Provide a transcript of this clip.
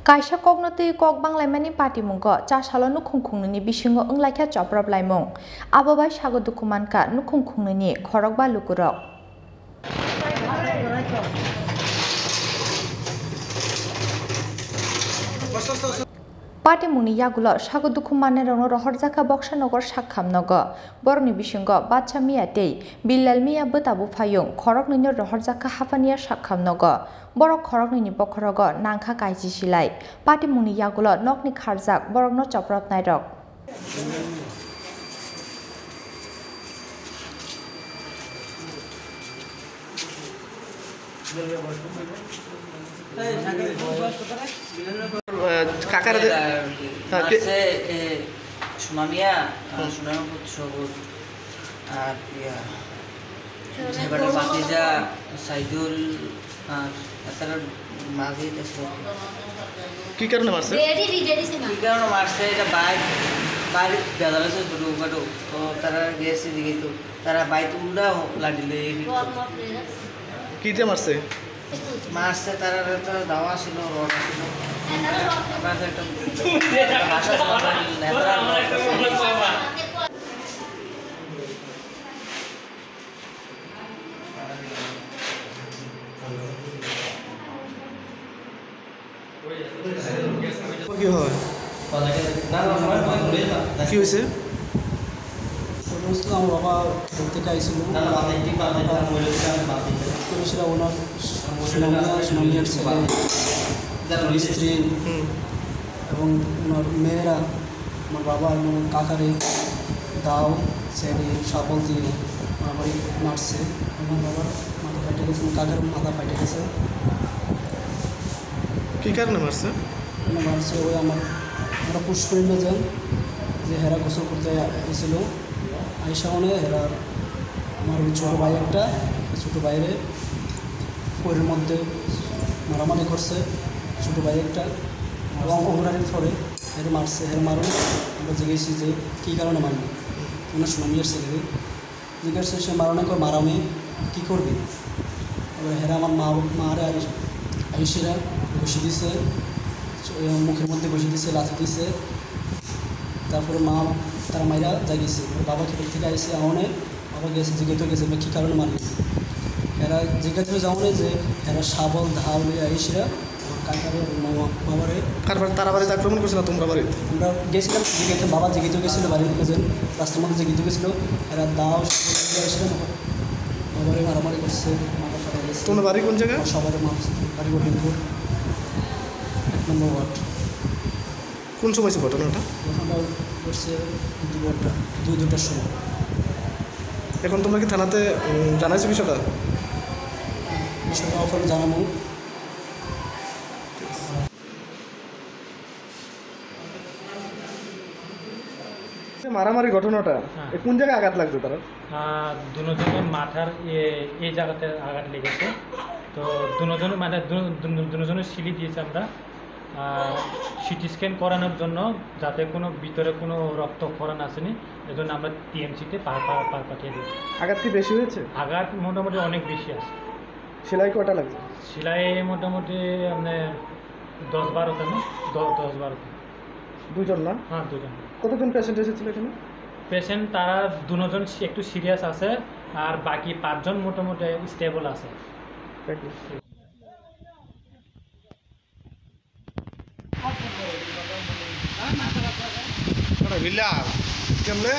Kaisa kognoti kok banglaimani patimungo chasalo nukhungkhungni bisingo wnglaikha chopraplaimung abobai sago dukumanka nukhungkhungni khorok ba lukurok Patimuni yagulo sago dukumanne rongno rohorjaka Boksanogor Sakhamnogo boroni bisingo Batcha Miya tei Billal Miya bwtabu phayung khoroknini rohorjaka hapania Sakhamnogo borok khoroknini bokhorogo nangkha kaisi silai Patimuni yagulo nokni kharjak borokno choprapnai rok কাকার সুনামিয়া সুনামপুর সবুজ আর এবারে বাতিজা সাইদুল আর তার মাঝে কি কারণে মারছে কি কারণে মারছে এটা বাইক বাড়ি বেদালাছে ছোটো খাটো তো তারা গেছে দিকে তো তারা বাইক উল্টা লাগিলে কিতে মারছে মারছে তারা তো দাওয়া ছিল রড ছিল কি হয় কি হয়েছে আমার বাবা থেকে আইছিল ওনার সুনামিয়ার ছেলে স্ত্রী এবং ওনার মেয়েরা আমার বাবা এবং কাকারে দাও ছেলে সাবল দিয়ে মারামারি মারছে আমার বাবার মাথা ফাটে গেছে কাকার মাথা ফাটে গেছে কি কারণে মারছে মারছে ওই আমরা পুষ্করিণে যান যে হেরা গোসল করতে এসেছিল আইসা মনে হেরার আমার ওই ছোটো ভাই একটা ছোটো বাইরে ফোরের মধ্যে মারামারি করছে ছোটো ভাই একটা এবং অঙ্গনারির ফরে হেরে মারছে হের মারুন আমরা জিজ্ঞেসি যে কী কারণে মারনি ওনার সুনামিয়ার ছেলে জিজ্ঞাসা সে মারণে করে মারামে কী করবি এবার হেরা আমার মারে আইসিরা ঘষি দিছে মুখের মধ্যে ঘষি দিছে লাথি দিছে তারপরে মা তারা মাইরা জাগিয়েছে বাবা খেতে থেকে আইসে আমনে বাবা গেছে জিজ্ঞেস গেছে কী কারণে মারলি এরা জিজ্ঞাসা যাওনে যে এরা শাবল ধাও নিয়ে আইসিরা আমার কাকারে বাবারে কারবার তারা বাড়িতে আক্রমণ করছে না তোমরা বাড়িতে আমরা গেছিলাম জিজ্ঞাসা বাবা জিজ্ঞেস গেছিলো বাড়ির প্রেজেন্ট রাস্তার মধ্যে জিজ্ঞেস গেছিলো এরা দাও আইসিরা বাবারে মারামারি করছে মাথা ফাটা গেছে তোমার বাড়ি কোন জায়গায় সবার মারছে বাড়ি রহিমপুর 1 নম্বর ওয়ার্ড কোন সময় ছিল ঘটনাটা ঘটনাটা করছে দুটার সময় এখন তোমরা কি থানাতে জানাইছো বিষয়টা ওখানে জানাবো মারামারি ঘটনাটা কোন জায়গায় আঘাত লাগছে তারা দুজনের মাথার এই জায়গাতে আঘাত লেগেছে তো দুজনের মানে দুজনের সিলি দিয়েছে আমরা সিটি স্ক্যান করানোর জন্য যাতে কোনো ভিতরে কোনো রক্তক্ষরণ আসেনি এজন্য আমরা টিএমসিতে পাঠিয়ে দিই আঘাত কি বেশি হয়েছে আঘাত মোটামুটি অনেক বেশি আছে সেলাই কয়টা লাগছে সেলাই মোটামুটি আপনার 10-12টা না 10-12টা দুজন না হ্যাঁ দুজন কতজন পেশেন্ট এসেছিল এখানে পেশেন্ট তারা দুজন একটু সিরিয়াস আছে আর বাকি 5 জন মোটামুটি স্টেবল আছে কেমনে